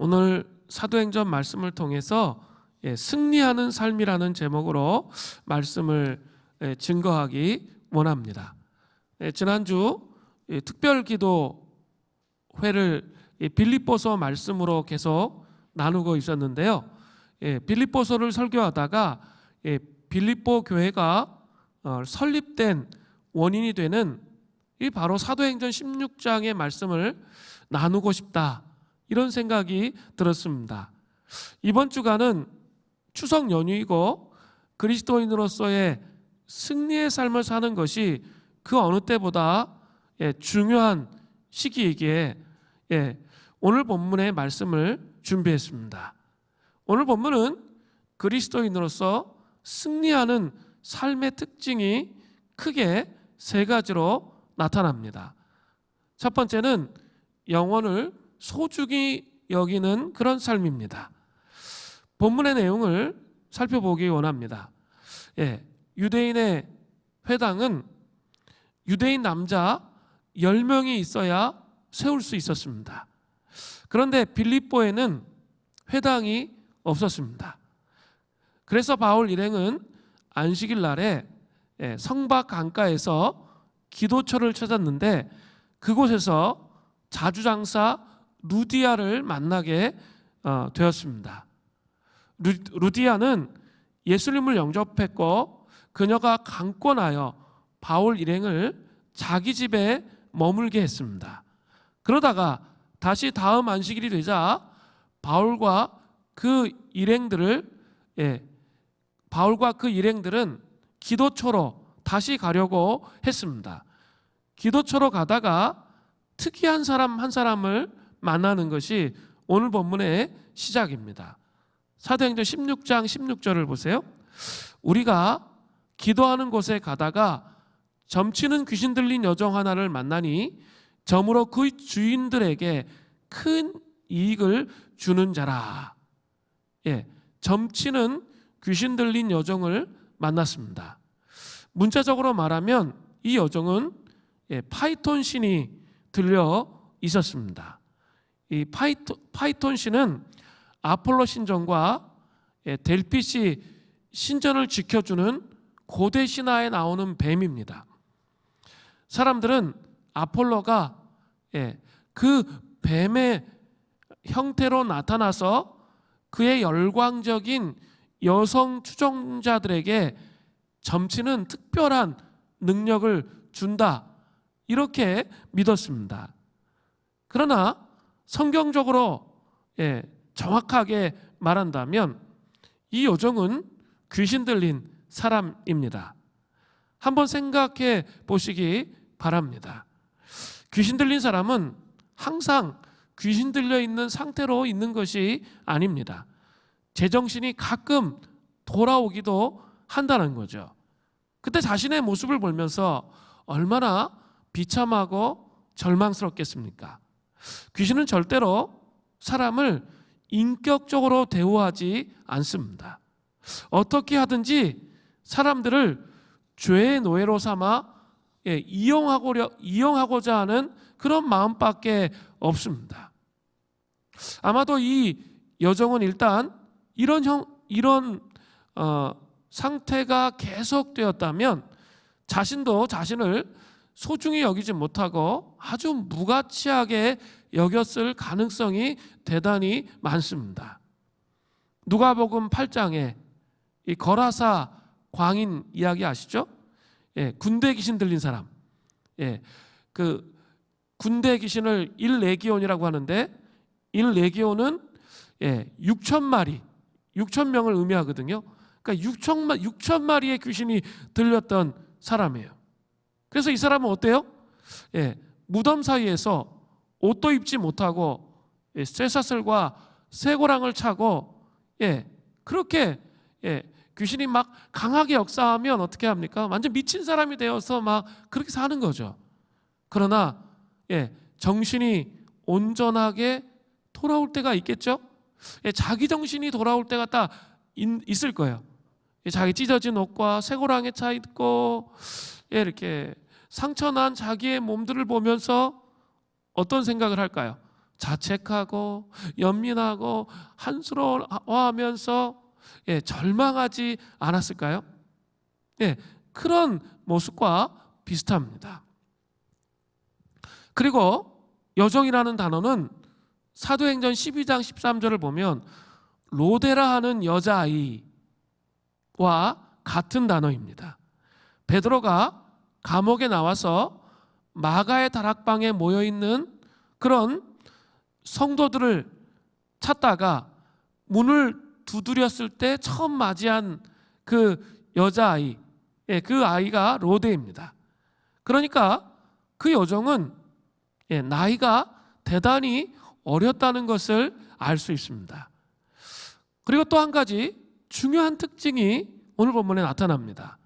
오늘 사도행전 말씀을 통해서 승리하는 삶이라는 제목으로 말씀을 증거하기 원합니다. 지난주 특별기도 회를 빌립보서 말씀으로 계속 나누고 있었는데요. 빌립보서를 설교하다가 빌립보 교회가 설립된 원인이 되는 이 바로 사도행전 16장의 말씀을 나누고 싶다, 이런 생각이 들었습니다. 이번 주간은 추석 연휴이고 그리스도인으로서의 승리의 삶을 사는 것이 그 어느 때보다 중요한 시기이기에 오늘 본문의 말씀을 준비했습니다. 오늘 본문은 그리스도인으로서 승리하는 삶의 특징이 크게 세 가지로 나타납니다. 첫 번째는 영혼을 소중히 여기는 그런 삶입니다. 본문의 내용을 살펴보기 원합니다. 유대인의 회당은 유대인 남자 10명이 있어야 세울 수 있었습니다. 그런데 빌립보에는 회당이 없었습니다. 그래서 바울 일행은 안식일 날에 성박 강가에서 기도처를 찾았는데 그곳에서 자주장사 루디아를 만나게 되었습니다. 루디아는 예수님을 영접했고 그녀가 강권하여 바울 일행을 자기 집에 머물게 했습니다. 그러다가 다시 다음 안식일이 되자 바울과 그 일행들은 기도처로 다시 가려고 했습니다. 기도처로 가다가 특이한 사람 한 사람을 만나는 것이 오늘 본문의 시작입니다. 사도행전 16장 16절을 보세요. 우리가 기도하는 곳에 가다가 점치는 귀신 들린 여종 하나를 만나니 점으로 그 주인들에게 큰 이익을 주는 자라. 점치는 귀신 들린 여종을 만났습니다. 문자적으로 말하면 이 여종은 파이톤 신이 들려 있었습니다. 이 파이톤 신은 아폴로 신전과 델피시 신전을 지켜주는 고대 신화에 나오는 뱀입니다. 사람들은 아폴로가 그 뱀의 형태로 나타나서 그의 열광적인 여성 추종자들에게 점치는 특별한 능력을 준다, 이렇게 믿었습니다. 그러나 성경적으로 정확하게 말한다면 이 여종은 귀신 들린 사람입니다. 한번 생각해 보시기 바랍니다. 귀신 들린 사람은 항상 귀신 들려 있는 상태로 있는 것이 아닙니다. 제정신이 가끔 돌아오기도 한다는 거죠. 그때 자신의 모습을 보면서 얼마나 비참하고 절망스럽겠습니까? 귀신은 절대로 사람을 인격적으로 대우하지 않습니다. 어떻게 하든지 사람들을 죄의 노예로 삼아 이용하고자 하는 그런 마음밖에 없습니다. 아마도 이 여종은 일단 이런 상태가 계속되었다면 자신도 자신을 소중히 여기지 못하고 아주 무가치하게 여겼을 가능성이 대단히 많습니다. 누가복음 8장에 이 거라사 광인 이야기 아시죠? 군대 귀신 들린 사람. 그 군대 귀신을 1레기온이라고 하는데 1레기온은 6,000마리, 6,000명을 의미하거든요. 그러니까 6,000마리의 귀신이 들렸던 사람이에요. 그래서 이 사람은 어때요? 무덤 사이에서 옷도 입지 못하고 쇠사슬과 쇠고랑을 차고 그렇게 귀신이 막 강하게 역사하면 어떻게 합니까? 완전 미친 사람이 되어서 막 그렇게 사는 거죠. 그러나 정신이 온전하게 돌아올 때가 있겠죠? 자기 정신이 돌아올 때가 딱 있을 거예요. 자기 찢어진 옷과 쇠고랑에 차 있고 이렇게 상처난 자기의 몸들을 보면서 어떤 생각을 할까요? 자책하고 연민하고 한스러워하면서 절망하지 않았을까요? 그런 모습과 비슷합니다. 그리고 여종이라는 단어는 사도행전 12장 13절을 보면 로데라 하는 여자아이와 같은 단어입니다. 베드로가 감옥에 나와서 마가의 다락방에 모여있는 그런 성도들을 찾다가 문을 두드렸을 때 처음 맞이한 그 여자아이, 그 아이가 로데입니다. 그러니까 그 여종은 나이가 대단히 어렸다는 것을 알 수 있습니다. 그리고 또 한 가지 중요한 특징이 오늘 본문에 나타납니다.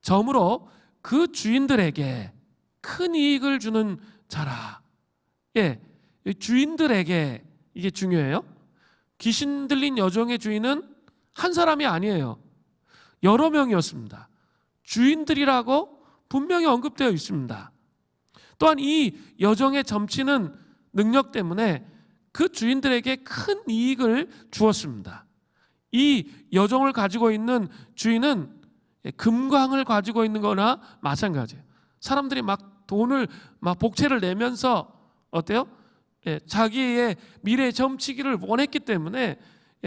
점으로 그 주인들에게 큰 이익을 주는 자라. 주인들에게, 이게 중요해요. 귀신 들린 여종의 주인은 한 사람이 아니에요. 여러 명이었습니다. 주인들이라고 분명히 언급되어 있습니다. 또한 이 여종의 점치는 능력 때문에 그 주인들에게 큰 이익을 주었습니다. 이 여종을 가지고 있는 주인은 금광을 가지고 있는 거나 마찬가지예요. 사람들이 막 돈을 막 복채를 내면서 어때요? 자기의 미래 점치기를 원했기 때문에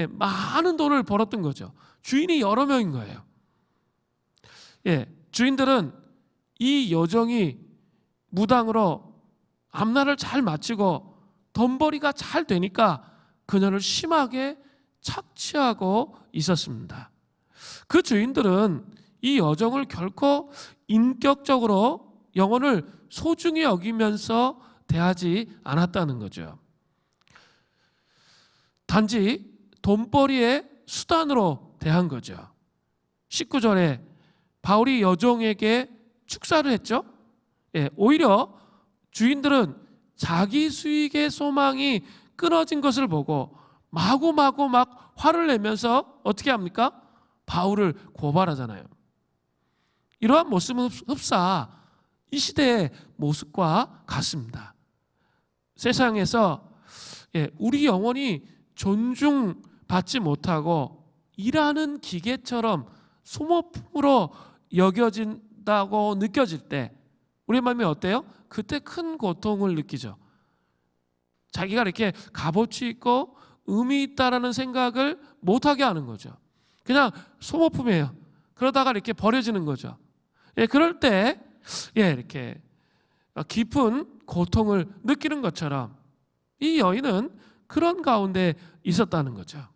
많은 돈을 벌었던 거죠. 주인이 여러 명인 거예요. 주인들은 이 여종이 무당으로 앞날을 잘 마치고 돈벌이가 잘 되니까 그녀를 심하게 착취하고 있었습니다. 그 주인들은 이 여종을 결코 인격적으로 영혼을 소중히 여기면서 대하지 않았다는 거죠. 단지 돈벌이의 수단으로 대한 거죠. 19절에 바울이 여종에게 축사를 했죠. 오히려 주인들은 자기 수익의 소망이 끊어진 것을 보고 마구마구 막 화를 내면서 어떻게 합니까? 바울을 고발하잖아요. 이러한 모습은 흡사 이 시대의 모습과 같습니다. 세상에서 우리 영혼이 존중받지 못하고 일하는 기계처럼 소모품으로 여겨진다고 느껴질 때 우리 마음이 어때요? 그때 큰 고통을 느끼죠. 자기가 이렇게 값어치 있고 의미 있다라는 생각을 못하게 하는 거죠. 그냥 소모품이에요. 그러다가 이렇게 버려지는 거죠. 그럴 때 이렇게 깊은 고통을 느끼는 것처럼 이 여인은 그런 가운데 있었다는 거죠.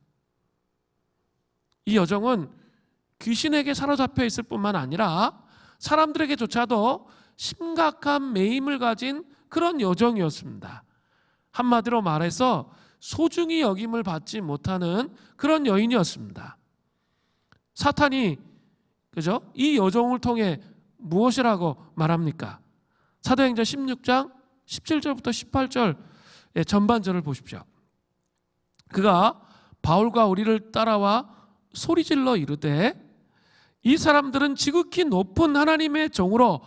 이 여종은 귀신에게 사로잡혀 있을 뿐만 아니라 사람들에게조차도 심각한 매임을 가진 그런 여종이었습니다. 한마디로 말해서 소중히 여김을 받지 못하는 그런 여인이었습니다. 사탄이 그죠? 이 여종을 통해 무엇이라고 말합니까? 사도행전 16장 17절부터 18절 전반절을 보십시오. 그가 바울과 우리를 따라와 소리질러 이르되 이 사람들은 지극히 높은 하나님의 종으로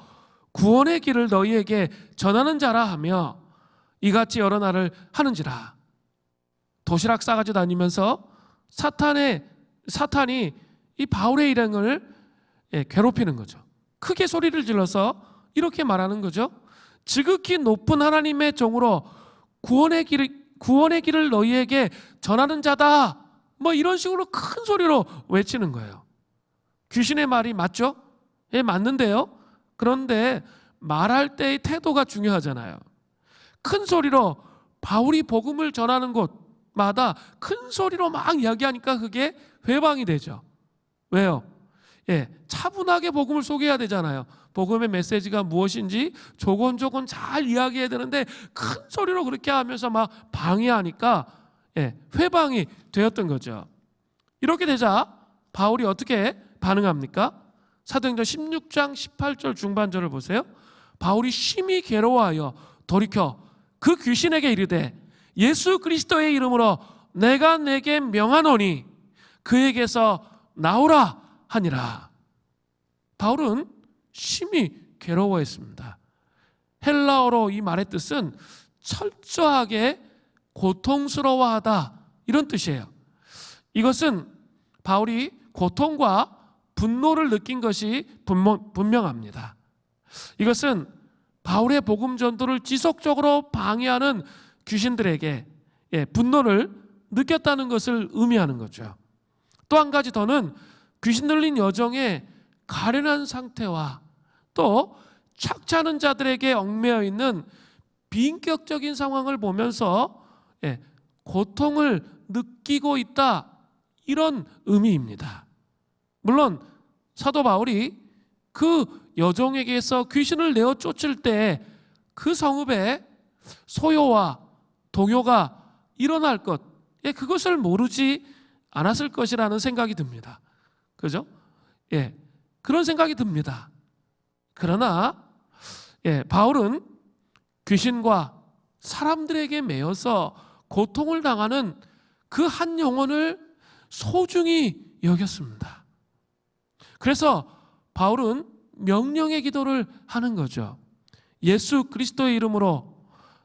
구원의 길을 너희에게 전하는 자라 하며 이같이 여러 날을 하는지라. 도시락 싸가지고 다니면서 사탄이 이 바울의 일행을 괴롭히는 거죠. 크게 소리를 질러서 이렇게 말하는 거죠. 지극히 높은 하나님의 종으로 구원의 길을 너희에게 전하는 자다. 뭐 이런 식으로 큰 소리로 외치는 거예요. 귀신의 말이 맞죠? 맞는데요. 그런데 말할 때의 태도가 중요하잖아요. 큰 소리로 바울이 복음을 전하는 곳마다 큰 소리로 막 이야기하니까 그게 회방이 되죠. 왜요? 차분하게 복음을 소개해야 되잖아요. 복음의 메시지가 무엇인지 조곤조곤 잘 이야기해야 되는데 큰 소리로 그렇게 하면서 막 방해하니까 회방이 되었던 거죠. 이렇게 되자 바울이 어떻게 반응합니까? 사도행전 16장 18절 중반절을 보세요. 바울이 심히 괴로워하여 돌이켜 그 귀신에게 이르되 예수 그리스도의 이름으로 내가 내게 명하노니 그에게서 나오라 하니라. 바울은 심히 괴로워했습니다. 헬라어로 이 말의 뜻은 철저하게 고통스러워하다 이런 뜻이에요. 이것은 바울이 고통과 분노를 느낀 것이 분명합니다. 이것은 바울의 복음 전도를 지속적으로 방해하는 귀신들에게 분노를 느꼈다는 것을 의미하는 거죠. 또 한 가지 더는 귀신 들린 여정의 가련한 상태와 또 착취하는 자들에게 얽매여 있는 비인격적인 상황을 보면서 고통을 느끼고 있다 이런 의미입니다. 물론 사도 바울이 그 여종에게서 귀신을 내어 쫓을 때 그 성읍에 소요와 동요가 일어날 것, 그것을 모르지 않았을 것이라는 생각이 듭니다. 그죠? 그런 생각이 듭니다. 그러나 바울은 귀신과 사람들에게 매여서 고통을 당하는 그 한 영혼을 소중히 여겼습니다. 그래서 바울은 명령의 기도를 하는 거죠. 예수 그리스도의 이름으로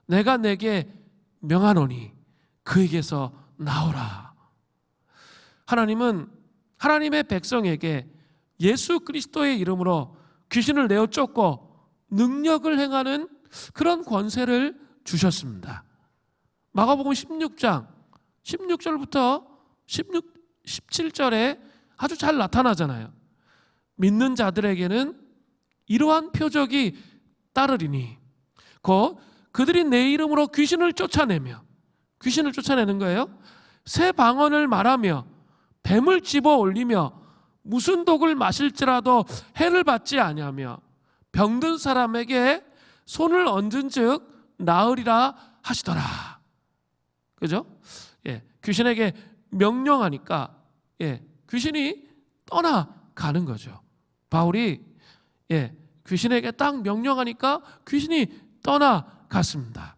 내가 내게 명하노니 그에게서 나오라. 하나님은 하나님의 백성에게 예수 그리스도의 이름으로 귀신을 내어 쫓고 능력을 행하는 그런 권세를 주셨습니다. 마가복음 16장 16절부터 17절에 아주 잘 나타나잖아요. 믿는 자들에게는 이러한 표적이 따르리니 곧 그들이 내 이름으로 귀신을 쫓아내는 거예요. 새 방언을 말하며 뱀을 집어 올리며 무슨 독을 마실지라도 해를 받지 아니하며 병든 사람에게 손을 얹은즉 나으리라 하시더라. 그죠? 귀신에게 명령하니까 귀신이 떠나가는 거죠. 바울이 귀신에게 딱 명령하니까 귀신이 떠나갔습니다.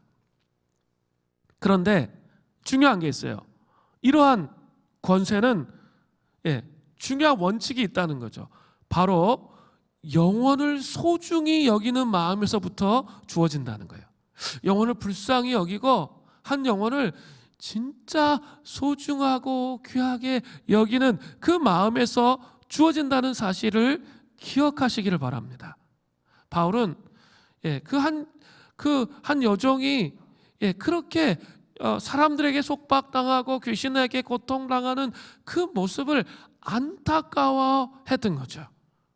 그런데 중요한 게 있어요. 이러한 권세는 중요한 원칙이 있다는 거죠. 바로 영혼을 소중히 여기는 마음에서부터 주어진다는 거예요. 영혼을 불쌍히 여기고 한 영혼을 진짜 소중하고 귀하게 여기는 그 마음에서 주어진다는 사실을 기억하시기를 바랍니다. 바울은 그 한 여종이 그렇게 사람들에게 속박당하고 귀신에게 고통당하는 그 모습을 안타까워했던 거죠.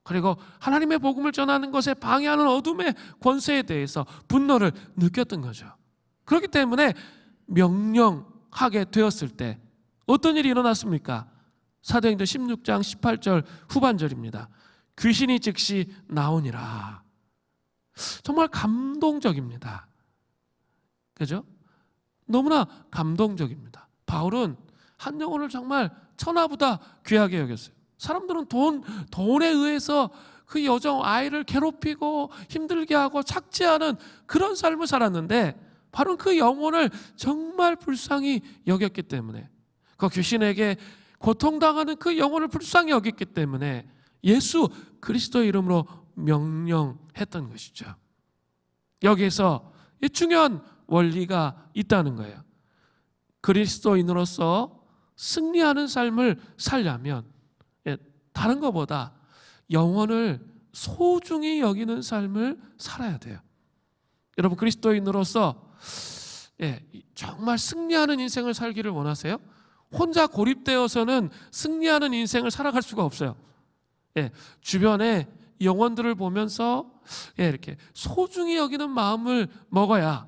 그리고 하나님의 복음을 전하는 것에 방해하는 어둠의 권세에 대해서 분노를 느꼈던 거죠. 그렇기 때문에 명령하게 되었을 때 어떤 일이 일어났습니까? 사도행전 16장 18절 후반절입니다. 귀신이 즉시 나오니라. 정말 감동적입니다. 그죠? 너무나 감동적입니다. 바울은 한 영혼을 정말 천하보다 귀하게 여겼어요. 사람들은 돈에 의해서 그 여종 아이를 괴롭히고 힘들게 하고 착취하는 그런 삶을 살았는데 바로 그 영혼을 정말 불쌍히 여겼기 때문에, 그 귀신에게 고통당하는 그 영혼을 불쌍히 여겼기 때문에 예수 그리스도의 이름으로 명령했던 것이죠. 여기에서 중요한 원리가 있다는 거예요. 그리스도인으로서 승리하는 삶을 살려면 다른 것보다 영혼을 소중히 여기는 삶을 살아야 돼요. 여러분, 그리스도인으로서 정말 승리하는 인생을 살기를 원하세요? 혼자 고립되어서는 승리하는 인생을 살아갈 수가 없어요. 주변에 영혼들을 보면서 이렇게 소중히 여기는 마음을 먹어야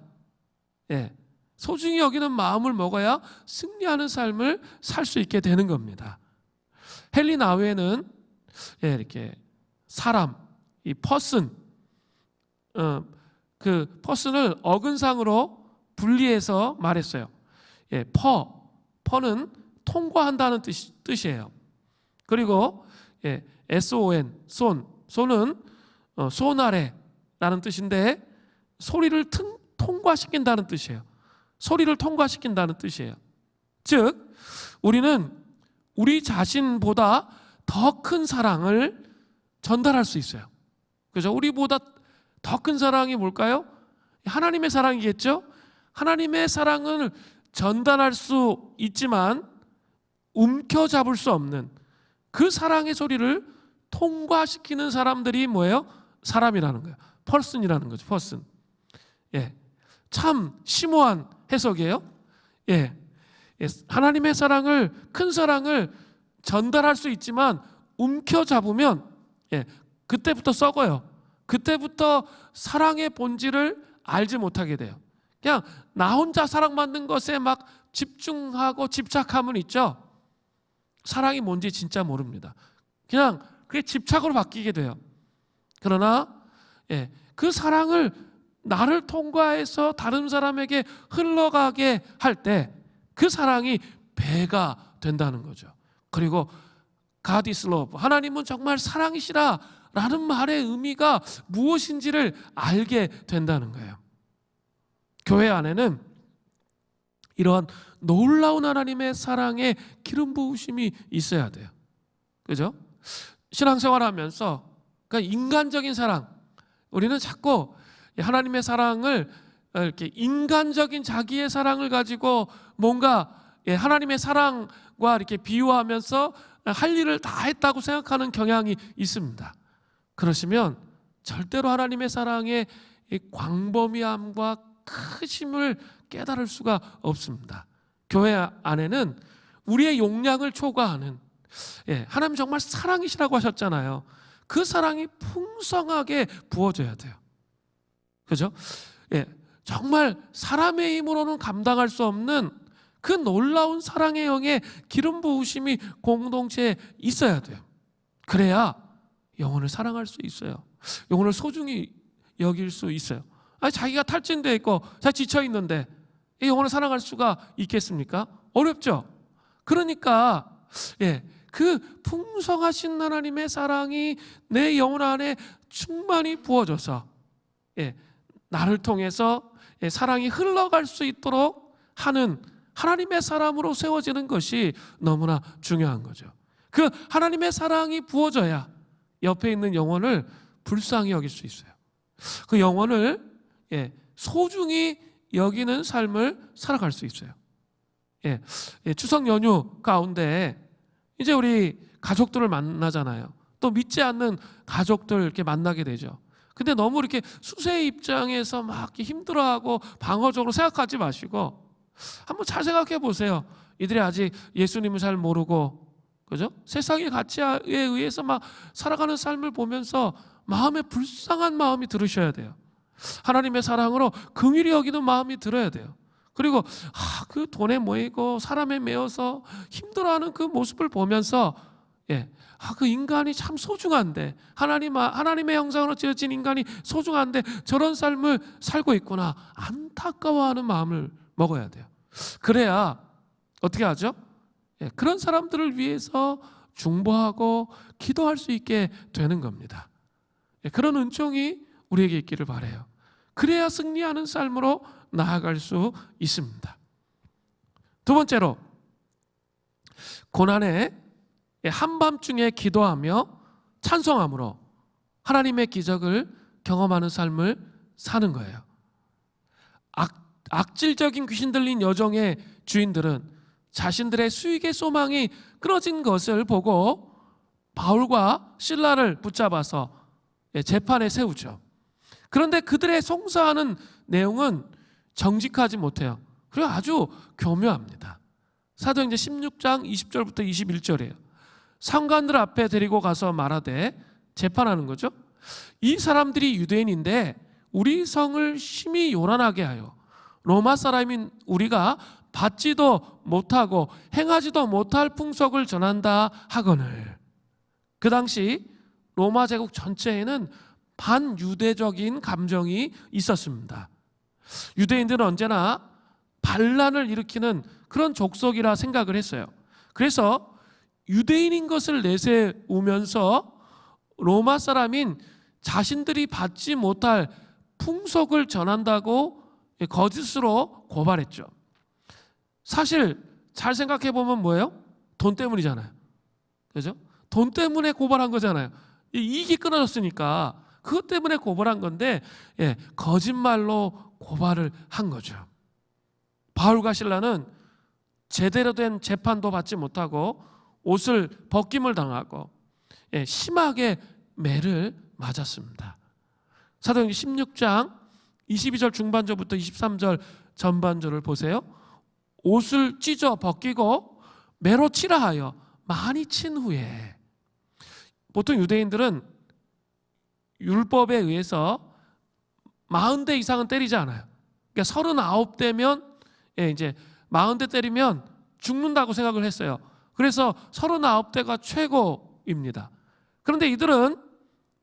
승리하는 삶을 살 수 있게 되는 겁니다. 헨리 나우에는 이렇게 사람, 이 퍼슨, 그 퍼슨을 어근상으로 분리해서 말했어요. 퍼는 통과한다는 뜻이에요. 그리고 SON, 손은 손 아래라는 뜻인데 소리를 통과시킨다는 뜻이에요. 소리를 통과시킨다는 뜻이에요. 즉, 우리는 우리 자신보다 더 큰 사랑을 전달할 수 있어요. 그죠? 우리보다 더 큰 사랑이 뭘까요? 하나님의 사랑이겠죠? 하나님의 사랑을 전달할 수 있지만 움켜잡을 수 없는 그 사랑의 소리를 통과시키는 사람들이 뭐예요? 사람이라는 거예요. person이라는 거죠. person. 참 심오한 해석이에요. 하나님의 사랑을, 큰 사랑을 전달할 수 있지만 움켜잡으면 그때부터 썩어요. 그때부터 사랑의 본질을 알지 못하게 돼요. 그냥 나 혼자 사랑받는 것에 막 집중하고 집착하면 있죠. 사랑이 뭔지 진짜 모릅니다. 그냥 그게 집착으로 바뀌게 돼요. 그러나 그 사랑을 나를 통과해서 다른 사람에게 흘러가게 할 때 그 사랑이 배가 된다는 거죠. 그리고 God is love, 하나님은 정말 사랑이시라 라는 말의 의미가 무엇인지를 알게 된다는 거예요. 교회 안에는 이러한 놀라운 하나님의 사랑의 기름 부으심이 있어야 돼요. 그죠? 신앙생활하면서 그러니까 인간적인 사랑, 우리는 자꾸 하나님의 사랑을 이렇게 인간적인 자기의 사랑을 가지고 뭔가 하나님의 사랑과 이렇게 비유하면서 할 일을 다 했다고 생각하는 경향이 있습니다. 그러시면 절대로 하나님의 사랑의 광범위함과 크심을 깨달을 수가 없습니다. 교회 안에는 우리의 용량을 초과하는, 하나님 정말 사랑이시라고 하셨잖아요. 그 사랑이 풍성하게 부어져야 돼요. 그죠? 정말 사람의 힘으로는 감당할 수 없는 그 놀라운 사랑의 영의 기름 부으심이 공동체에 있어야 돼요. 그래야 영혼을 사랑할 수 있어요. 영혼을 소중히 여길 수 있어요. 자기가 탈진되어 있고 자 지쳐 있는데 이 영혼을 사랑할 수가 있겠습니까? 어렵죠. 그러니까 그 풍성하신 하나님의 사랑이 내 영혼 안에 충만히 부어져서 나를 통해서 사랑이 흘러갈 수 있도록 하는 하나님의 사람으로 세워지는 것이 너무나 중요한 거죠. 그 하나님의 사랑이 부어져야 옆에 있는 영혼을 불쌍히 여길 수 있어요. 그 영혼을 소중히 여기는 삶을 살아갈 수 있어요. 추석 연휴 가운데 이제 우리 가족들을 만나잖아요. 또 믿지 않는 가족들 이렇게 만나게 되죠. 근데 너무 이렇게 수세의 입장에서 막 이렇게 힘들어하고 방어적으로 생각하지 마시고 한번 잘 생각해 보세요. 이들이 아직 예수님을 잘 모르고, 그죠? 세상의 가치에 의해서 막 살아가는 삶을 보면서 마음에 불쌍한 마음이 들으셔야 돼요. 하나님의 사랑으로 긍휼히 여기는 마음이 들어야 돼요. 그리고 그 돈에 모이고 사람에 매여서 힘들어하는 그 모습을 보면서 그 인간이 참 소중한데, 하나님의 형상으로 지어진 인간이 소중한데 저런 삶을 살고 있구나, 안타까워하는 마음을 먹어야 돼요. 그래야 어떻게 하죠? 그런 사람들을 위해서 중보하고 기도할 수 있게 되는 겁니다. 그런 은총이 우리에게 있기를 바라요. 그래야 승리하는 삶으로 나아갈 수 있습니다. 두 번째로, 고난에 한밤중에 기도하며 찬송함으로 하나님의 기적을 경험하는 삶을 사는 거예요. 악질적인 귀신 들린 여종의 주인들은 자신들의 수익의 소망이 끊어진 것을 보고 바울과 실라를 붙잡아서 재판에 세우죠. 그런데 그들의 송사하는 내용은 정직하지 못해요. 그리고 아주 교묘합니다. 사도행전 16장 20절부터 21절이에요. 상관들 앞에 데리고 가서 말하되, 재판하는 거죠. 이 사람들이 유대인인데 우리 성을 심히 요란하게 하여 로마 사람인 우리가 받지도 못하고 행하지도 못할 풍속을 전한다 하거늘. 그 당시 로마 제국 전체에는 반유대적인 감정이 있었습니다. 유대인들은 언제나 반란을 일으키는 그런 족속이라 생각을 했어요. 그래서 유대인인 것을 내세우면서 로마 사람인 자신들이 받지 못할 풍속을 전한다고 거짓으로 고발했죠. 사실 잘 생각해 보면 뭐예요? 돈 때문이잖아요. 그죠? 돈 때문에 고발한 거잖아요. 이익이 끊어졌으니까 그것 때문에 고발한 건데 거짓말로 고발을 한 거죠. 바울과 실라는 제대로 된 재판도 받지 못하고 옷을 벗김을 당하고 심하게 매를 맞았습니다. 사도행전 16장 22절 중반절부터 23절 전반절을 보세요. 옷을 찢어 벗기고 매로 치라 하여 많이 친 후에, 보통 유대인들은 율법에 의해서 40대 이상은 때리지 않아요. 그러니까 39대면 이제 40대 때리면 죽는다고 생각을 했어요. 그래서 39대가 최고입니다. 그런데 이들은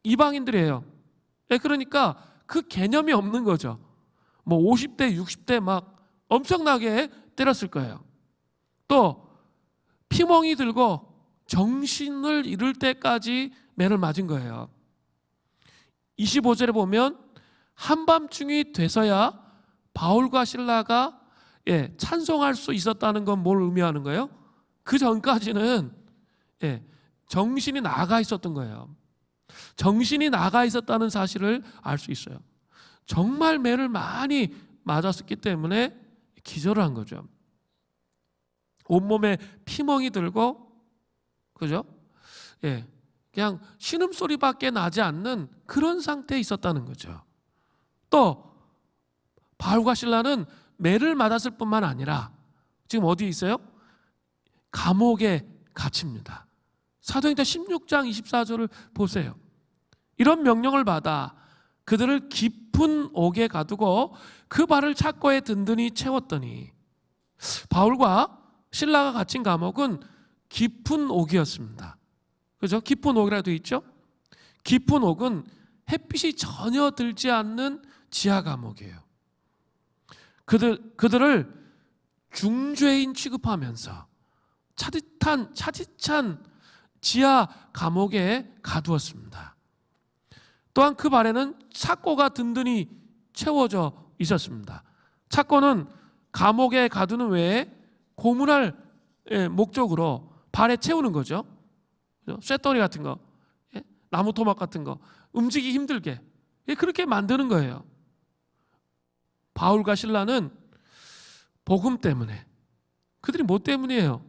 이방인들이에요. 그러니까 그 개념이 없는 거죠. 뭐 50대, 60대 막 엄청나게 때렸을 거예요. 또 피멍이 들고 정신을 잃을 때까지 매를 맞은 거예요. 25절에 보면 한밤중이 돼서야 바울과 실라가 찬송할 수 있었다는 건 뭘 의미하는 거예요? 그 전까지는 정신이 나가 있었던 거예요. 정신이 나가 있었다는 사실을 알 수 있어요. 정말 매를 많이 맞았기 때문에 기절을 한 거죠. 온몸에 피멍이 들고, 그죠? 그냥 신음소리밖에 나지 않는 그런 상태에 있었다는 거죠. 또 바울과 실라는 매를 맞았을 뿐만 아니라 지금 어디에 있어요? 감옥에 갇힙니다. 사도행전 16장 24절을 보세요. 이런 명령을 받아 그들을 깊은 옥에 가두고 그 발을 착고에 든든히 채웠더니, 바울과 실라가 갇힌 감옥은 깊은 옥이었습니다. 그죠? 깊은 옥이라고 되어 있죠? 깊은 옥은 햇빛이 전혀 들지 않는 지하 감옥이에요. 그들을 중죄인 취급하면서 차디찬 지하 감옥에 가두었습니다. 또한 그 발에는 착고가 든든히 채워져 있었습니다. 착고는 감옥에 가두는 외에 고문할 목적으로 발에 채우는 거죠. 쇳덩이 같은 거, 나무 토막 같은 거 움직이기 힘들게 그렇게 만드는 거예요. 바울과 실라는 복음 때문에, 그들이 뭐 때문이에요?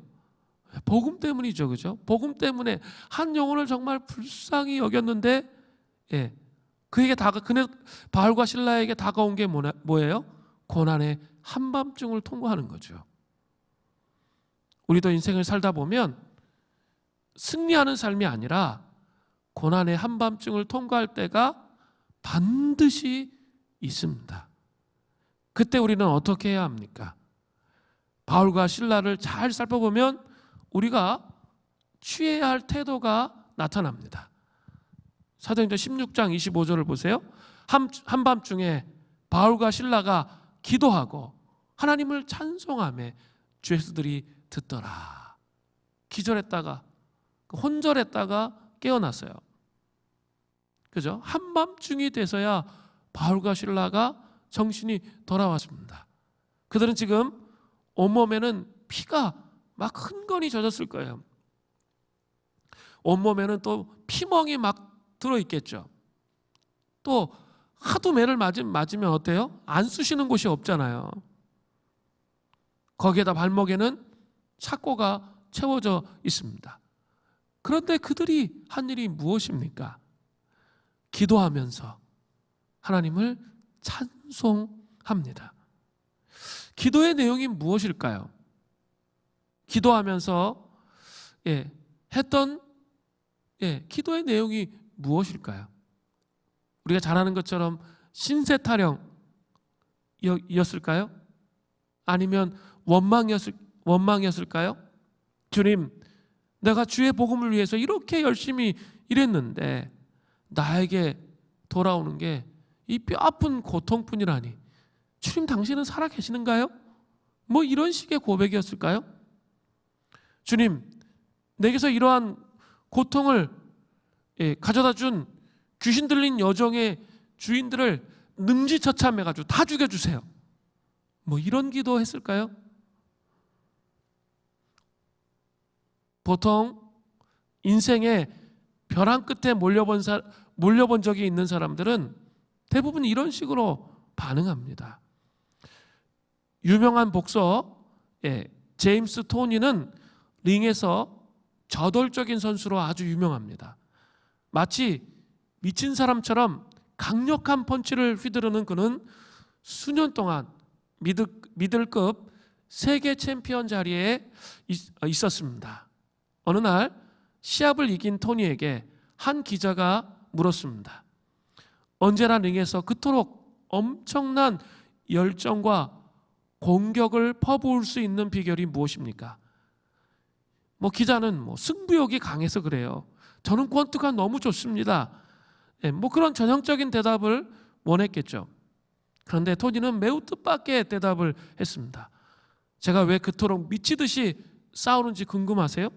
복음 때문이죠, 그죠? 복음 때문에 한 영혼을 정말 불쌍히 여겼는데, 그에게 바울과 실라에게 다가온 게 뭐예요? 고난의 한밤중을 통과하는 거죠. 우리도 인생을 살다 보면 승리하는 삶이 아니라 고난의 한밤중을 통과할 때가 반드시 있습니다. 그때 우리는 어떻게 해야 합니까? 바울과 실라를 잘 살펴보면 우리가 취해야 할 태도가 나타납니다. 사도행전 16장 25절을 보세요. 한밤중에 바울과 실라가 기도하고 하나님을 찬송하며 죄수들이 듣더라. 기절했다가 혼절했다가 깨어났어요. 그죠? 한밤중이 돼서야 바울과 실라가 정신이 돌아왔습니다. 그들은 지금 온몸에는 피가 막 흥건히 젖었을 거예요. 온몸에는 또 피멍이 막 들어있겠죠. 또 하도 매를 맞으면 어때요? 안 쑤시는 곳이 없잖아요. 거기에다 발목에는 착고가 채워져 있습니다. 그런데 그들이 한 일이 무엇입니까? 기도하면서 하나님을 찬송합니다. 기도의 내용이 무엇일까요? 기도하면서 했던 기도의 내용이 무엇일까요? 우리가 잘 아는 것처럼 신세 타령이었을까요? 아니면 원망이었을까요? 주님, 내가 주의 복음을 위해서 이렇게 열심히 일했는데 나에게 돌아오는 게 이 뼈아픈 고통뿐이라니, 주님 당신은 살아계시는가요? 뭐 이런 식의 고백이었을까요? 주님, 내게서 이러한 고통을 가져다 준 귀신 들린 여종의 주인들을 능지처참해가지고 다 죽여주세요. 뭐 이런 기도 했을까요? 보통 인생의 벼랑 끝에 몰려본 적이 있는 사람들은 대부분 이런 식으로 반응합니다. 유명한 복서 제임스 토니는 링에서 저돌적인 선수로 아주 유명합니다. 마치 미친 사람처럼 강력한 펀치를 휘두르는 그는 수년 동안 미들급 세계 챔피언 자리에 있었습니다. 어느 날 시합을 이긴 토니에게 한 기자가 물었습니다. 언제나 링에서 그토록 엄청난 열정과 공격을 퍼부을 수 있는 비결이 무엇입니까? 기자는 승부욕이 강해서 그래요. 저는 권투가 너무 좋습니다. 그런 전형적인 대답을 원했겠죠. 그런데 토니는 매우 뜻밖의 대답을 했습니다. 제가 왜 그토록 미치듯이 싸우는지 궁금하세요?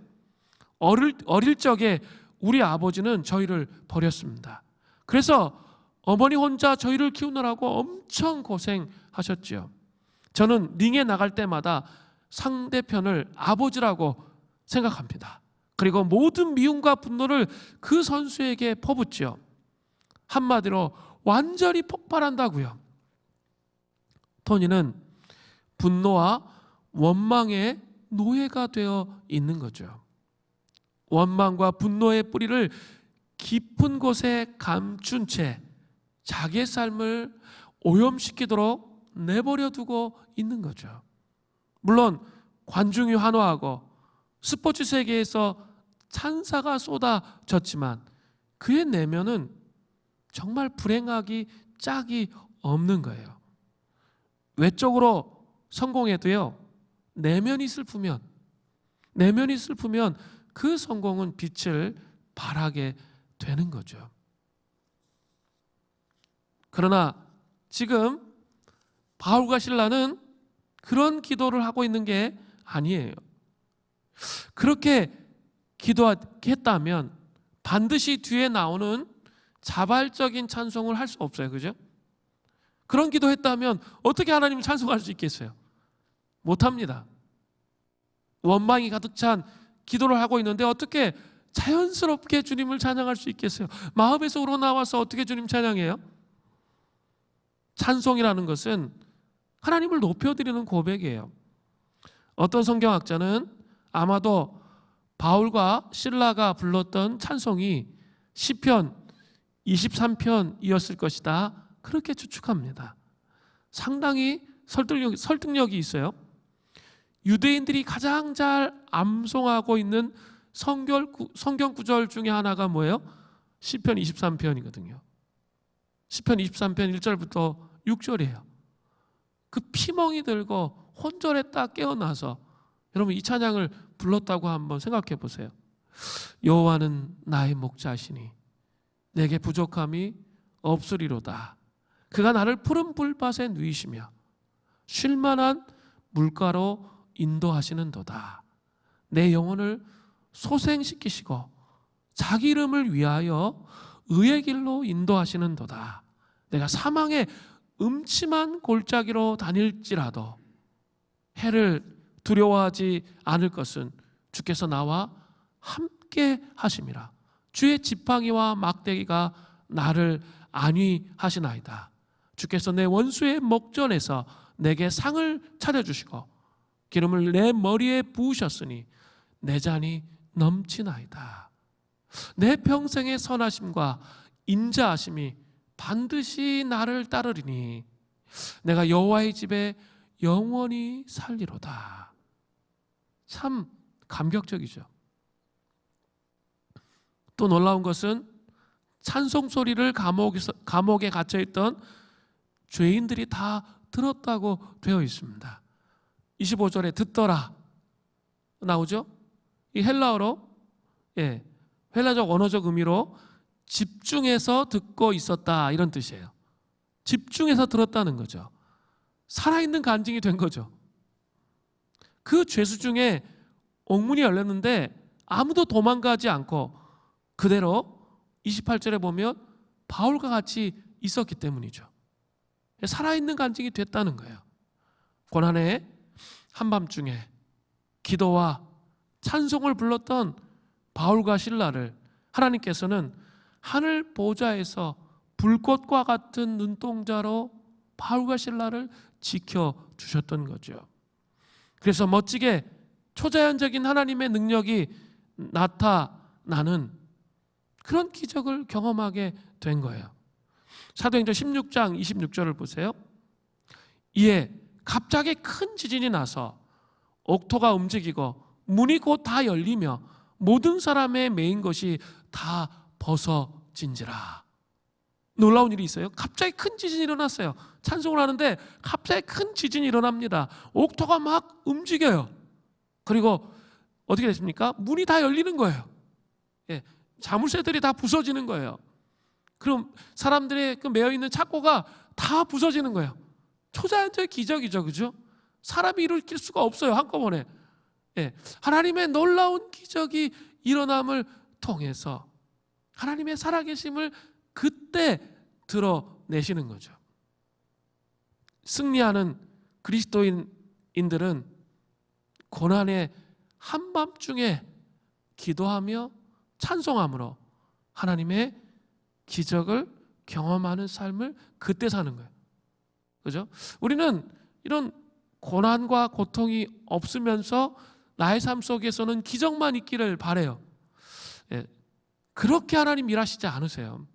어릴 적에 우리 아버지는 저희를 버렸습니다. 그래서 어머니 혼자 저희를 키우느라고 엄청 고생하셨죠. 저는 링에 나갈 때마다 상대편을 아버지라고 생각합니다. 그리고 모든 미움과 분노를 그 선수에게 퍼붓죠. 한마디로 완전히 폭발한다고요. 토니는 분노와 원망의 노예가 되어 있는 거죠. 원망과 분노의 뿌리를 깊은 곳에 감춘 채 자기의 삶을 오염시키도록 내버려 두고 있는 거죠. 물론 관중이 환호하고 스포츠 세계에서 찬사가 쏟아졌지만 그의 내면은 정말 불행하기 짝이 없는 거예요. 외적으로 성공해도요, 내면이 슬프면 그 성공은 빛을 발하게 되는 거죠. 그러나 지금 바울과 실라는 그런 기도를 하고 있는 게 아니에요. 그렇게 기도했다면 반드시 뒤에 나오는 자발적인 찬송을 할 수 없어요. 그죠? 그런 기도했다면 어떻게 하나님을 찬송할 수 있겠어요? 못합니다. 원망이 가득 찬 기도를 하고 있는데 어떻게 자연스럽게 주님을 찬양할 수 있겠어요? 마음에서 우러나와서 어떻게 주님 찬양해요? 찬송이라는 것은 하나님을 높여드리는 고백이에요. 어떤 성경학자는 아마도 바울과 실라가 불렀던 찬송이 시편 23편이었을 것이다, 그렇게 추측합니다. 상당히 설득력이 있어요. 유대인들이 가장 잘 암송하고 있는 성경 구절 중에 하나가 뭐예요? 시편 23편이거든요. 시편 23편 1절부터 6절이에요. 그 피멍이 들고 혼절했다 깨어나서 여러분 이 찬양을 불렀다고 한번 생각해 보세요. 여호와는 나의 목자시니 내게 부족함이 없으리로다. 그가 나를 푸른 불밭에 누이시며 쉴만한 물가로 인도하시는도다. 내 영혼을 소생시키시고 자기 이름을 위하여 의의 길로 인도하시는도다. 내가 사망의 음침한 골짜기로 다닐지라도 해를 두려워하지 않을 것은 주께서 나와 함께 하심이라. 주의 지팡이와 막대기가 나를 안위하시나이다. 주께서 내 원수의 목전에서 내게 상을 차려주시고 기름을 내 머리에 부으셨으니 내 잔이 넘치나이다. 내 평생의 선하심과 인자하심이 반드시 나를 따르리니 내가 여호와의 집에 영원히 살리로다. 참 감격적이죠. 또 놀라운 것은 찬송 소리를 감옥에 갇혀있던 죄인들이 다 들었다고 되어 있습니다. 25절에 듣더라 나오죠. 이 헬라어로 헬라적 언어적 의미로 집중해서 듣고 있었다, 이런 뜻이에요. 집중해서 들었다는 거죠. 살아있는 간증이 된 거죠. 그 죄수 중에 옥문이 열렸는데 아무도 도망가지 않고 그대로 28절에 보면 바울과 같이 있었기 때문이죠. 살아있는 간증이 됐다는 거예요. 고난의 한밤중에 기도와 찬송을 불렀던 바울과 실라를 하나님께서는 하늘 보좌에서 불꽃과 같은 눈동자로 바울과 실라를 지켜주셨던 거죠. 그래서 멋지게 초자연적인 하나님의 능력이 나타나는 그런 기적을 경험하게 된 거예요. 사도행전 16장 26절을 보세요. 이에 갑자기 큰 지진이 나서 옥토가 움직이고 문이 곧 다 열리며 모든 사람의 매인 것이 다 벗어진지라. 놀라운 일이 있어요. 갑자기 큰 지진이 일어났어요. 찬송을 하는데 갑자기 큰 지진이 일어납니다. 옥토가 막 움직여요. 그리고 어떻게 됐습니까? 문이 다 열리는 거예요. 예, 자물쇠들이 다 부서지는 거예요. 그럼 사람들의 그 매여있는 착고가 다 부서지는 거예요. 초자연적 기적이죠, 그죠? 사람이 일으킬 수가 없어요, 한꺼번에. 예, 하나님의 놀라운 기적이 일어남을 통해서 하나님의 살아계심을 그때 드러내시는 거죠. 승리하는 그리스도인들은 고난의 한밤중에 기도하며 찬송함으로 하나님의 기적을 경험하는 삶을 그때 사는 거예요. 그죠? 우리는 이런 고난과 고통이 없으면서 나의 삶 속에서는 기적만 있기를 바라요. 예, 그렇게 하나님 일하시지 않으세요.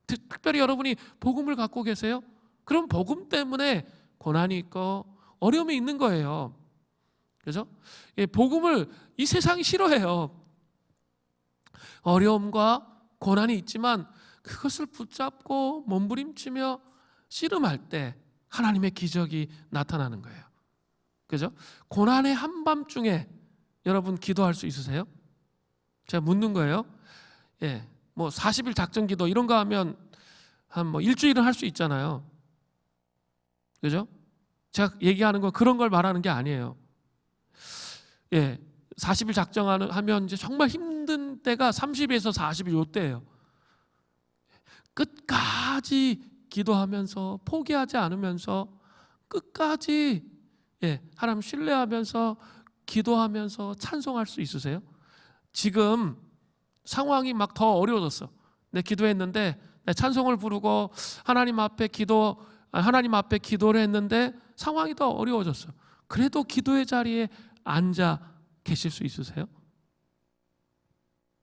특별히 여러분이 복음을 갖고 계세요? 그럼 복음 때문에 고난이 있고 어려움이 있는 거예요. 그죠? 예, 복음을 이 세상이 싫어해요. 어려움과 고난이 있지만 그것을 붙잡고 몸부림치며 씨름할 때 하나님의 기적이 나타나는 거예요. 그죠? 고난의 한밤중에 여러분 기도할 수 있으세요? 제가 묻는 거예요. 예, 뭐 40일 작전 기도 이런 거 하면 한 뭐 일주일은 할 수 있잖아요. 그죠? 제가 얘기하는 건 그런 걸 말하는 게 아니에요. 예, 40일 작정하면 이제 정말 힘든 때가 30에서 40일 요 때예요. 끝까지 기도하면서 포기하지 않으면서 끝까지 하나님 신뢰하면서 기도하면서 찬송할 수 있으세요? 지금 상황이 막 더 어려워졌어. 내 기도했는데 내 찬송을 부르고 하나님 앞에 기도를 했는데 상황이 더 어려워졌어. 그래도 기도의 자리에 앉아 계실 수 있으세요?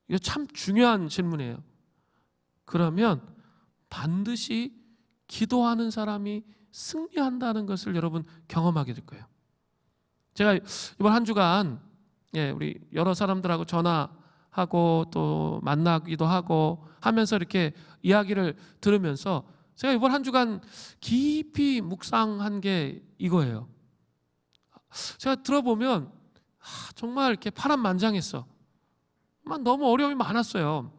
이거 참 중요한 질문이에요. 그러면 반드시 기도하는 사람이 승리한다는 것을 여러분 경험하게 될 거예요. 제가 이번 한 주간 우리 여러 사람들하고 전화하고 또 만나기도 하고 하면서 이렇게 이야기를 들으면서 제가 이번 한 주간 깊이 묵상한 게 이거예요. 제가 들어보면 정말 이렇게 파란만장했어. 너무 어려움이 많았어요.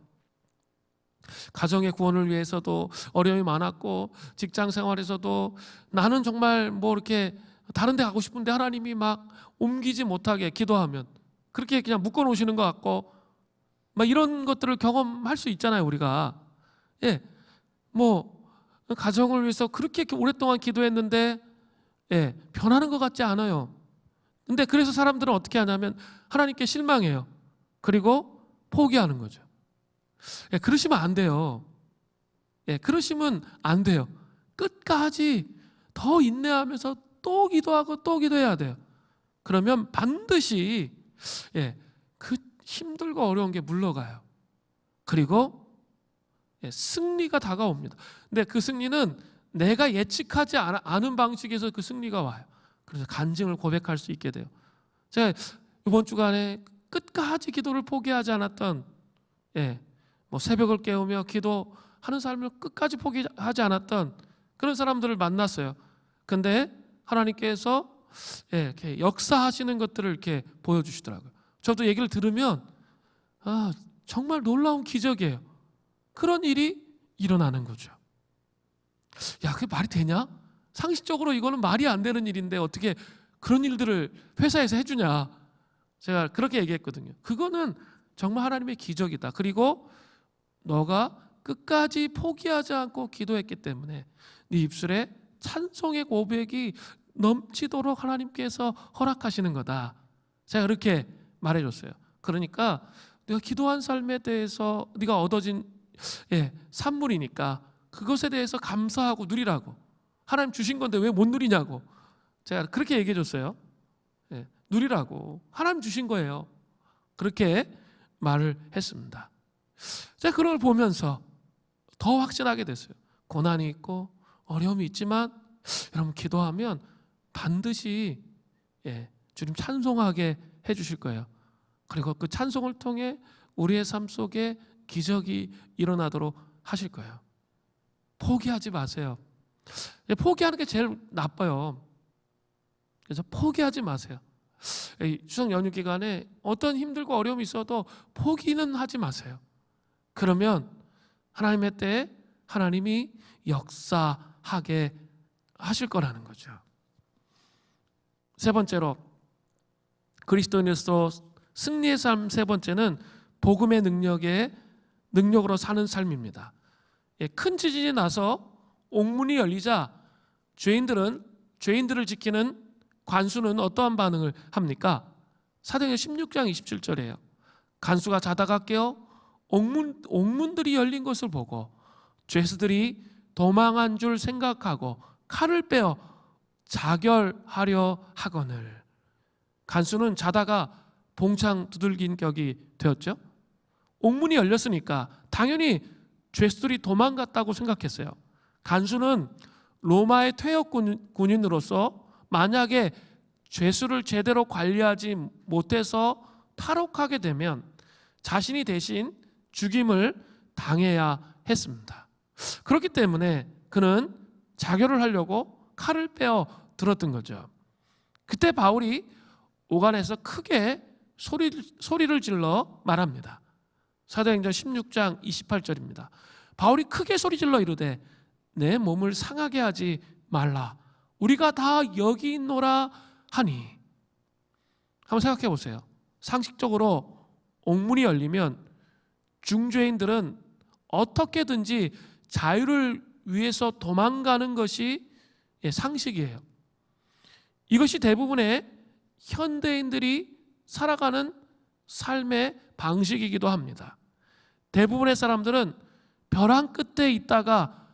가정의 구원을 위해서도 어려움이 많았고 직장 생활에서도 나는 정말 뭐 이렇게 다른 데 가고 싶은데 하나님이 막 옮기지 못하게 기도하면 그렇게 그냥 묶어 놓으시는 것 같고 막 이런 것들을 경험할 수 있잖아요, 우리가. 뭐 가정을 위해서 그렇게 오랫동안 기도했는데 변하는 것 같지 않아요. 근데 그래서 사람들은 어떻게 하냐면 하나님께 실망해요. 그리고 포기하는 거죠. 그러시면 안 돼요. 그러시면 안 돼요. 끝까지 더 인내하면서 또 기도하고 또 기도해야 돼요. 그러면 반드시 그 힘들고 어려운 게 물러가요. 그리고 승리가 다가옵니다. 근데 그 승리는 내가 예측하지 않은 방식에서 그 승리가 와요. 그래서 간증을 고백할 수 있게 돼요. 제가 이번 주간에 끝까지 기도를 포기하지 않았던 뭐 새벽을 깨우며 기도하는 삶을 끝까지 포기하지 않았던 그런 사람들을 만났어요. 근데 하나님께서 이렇게 역사하시는 것들을 이렇게 보여주시더라고요. 저도 얘기를 들으면 정말 놀라운 기적이에요. 그런 일이 일어나는 거죠. 야, 그게 말이 되냐? 상식적으로 이거는 말이 안 되는 일인데 어떻게 그런 일들을 회사에서 해주냐? 제가 그렇게 얘기했거든요. 그거는 정말 하나님의 기적이다. 그리고 너가 끝까지 포기하지 않고 기도했기 때문에 네 입술에 찬송의 고백이 넘치도록 하나님께서 허락하시는 거다. 제가 그렇게 말해줬어요. 그러니까 네가 기도한 삶에 대해서 네가 얻어진 산물이니까 그것에 대해서 감사하고 누리라고. 하나님 주신 건데 왜 못 누리냐고. 제가 그렇게 얘기해줬어요. 누리라고 하나님 주신 거예요. 그렇게 말을 했습니다. 제가 그걸 보면서 더 확신하게 됐어요. 고난이 있고 어려움이 있지만 여러분 기도하면 반드시 주님 찬송하게 해주실 거예요. 그리고 그 찬송을 통해 우리의 삶 속에 기적이 일어나도록 하실 거예요. 포기하지 마세요. 포기하는 게 제일 나빠요. 그래서 포기하지 마세요. 추석 연휴 기간에 어떤 힘들고 어려움이 있어도 포기는 하지 마세요. 그러면 하나님의 때에 하나님이 역사하게 하실 거라는 거죠. 세 번째로 그리스도인으로서 승리의 삶 세 번째는 복음의 능력으로 사는 삶입니다. 큰 지진이 나서 옥문이 열리자 죄인들을 지키는 관수는 어떠한 반응을 합니까? 사도행전 16장 27절이에요. 간수가 자다가 깨어 옥문들이 열린 것을 보고 죄수들이 도망한 줄 생각하고 칼을 빼어 자결하려 하거늘. 간수는 자다가 봉창 두들긴 격이 되었죠. 옥문이 열렸으니까 당연히 죄수들이 도망갔다고 생각했어요. 간수는 로마의 퇴역 군인으로서 만약에 죄수를 제대로 관리하지 못해서 탈옥하게 되면 자신이 대신 죽임을 당해야 했습니다. 그렇기 때문에 그는 자결을 하려고 칼을 빼어 들었던 거죠. 그때 바울이 오간에서 크게 소리를 질러 말합니다. 사도행전 16장 28절입니다. 바울이 크게 소리질러 이르되 내 몸을 상하게 하지 말라. 우리가 다 여기 있노라 하니. 한번 생각해 보세요. 상식적으로 옥문이 열리면 중죄인들은 어떻게든지 자유를 위해서 도망가는 것이 상식이에요. 이것이 대부분의 현대인들이 살아가는 삶의 방식이기도 합니다. 대부분의 사람들은 벼랑 끝에 있다가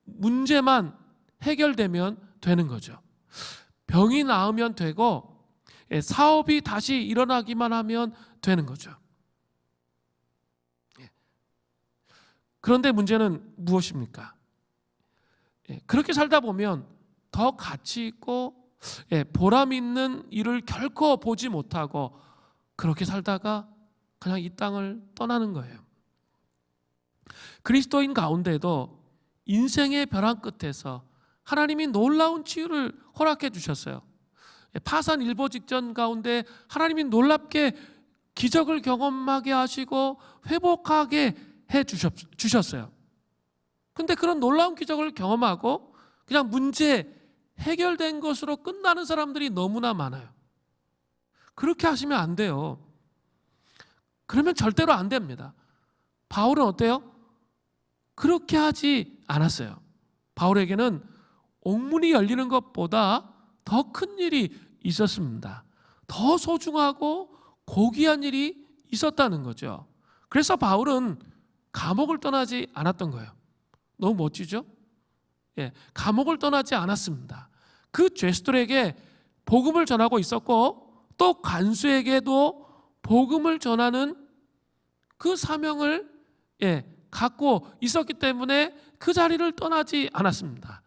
문제만 해결되면 되는 거죠. 병이 나으면 되고 사업이 다시 일어나기만 하면 되는 거죠. 그런데 문제는 무엇입니까? 그렇게 살다 보면 더 가치 있고 보람 있는 일을 결코 보지 못하고 그렇게 살다가 그냥 이 땅을 떠나는 거예요. 그리스도인 가운데도 인생의 벼랑 끝에서 하나님이 놀라운 치유를 허락해 주셨어요. 파산 일보 직전 가운데 하나님이 놀랍게 기적을 경험하게 하시고 회복하게 해 주셨어요. 근데 그런 놀라운 기적을 경험하고 그냥 문제 해결된 것으로 끝나는 사람들이 너무나 많아요. 그렇게 하시면 안 돼요. 그러면 절대로 안 됩니다. 바울은 어때요? 그렇게 하지 않았어요. 바울에게는 옥문이 열리는 것보다 더 큰 일이 있었습니다. 더 소중하고 고귀한 일이 있었다는 거죠. 그래서 바울은 감옥을 떠나지 않았던 거예요. 너무 멋지죠? 감옥을 떠나지 않았습니다. 그 죄수들에게 복음을 전하고 있었고 또 간수에게도 복음을 전하는 그 사명을 갖고 있었기 때문에 그 자리를 떠나지 않았습니다.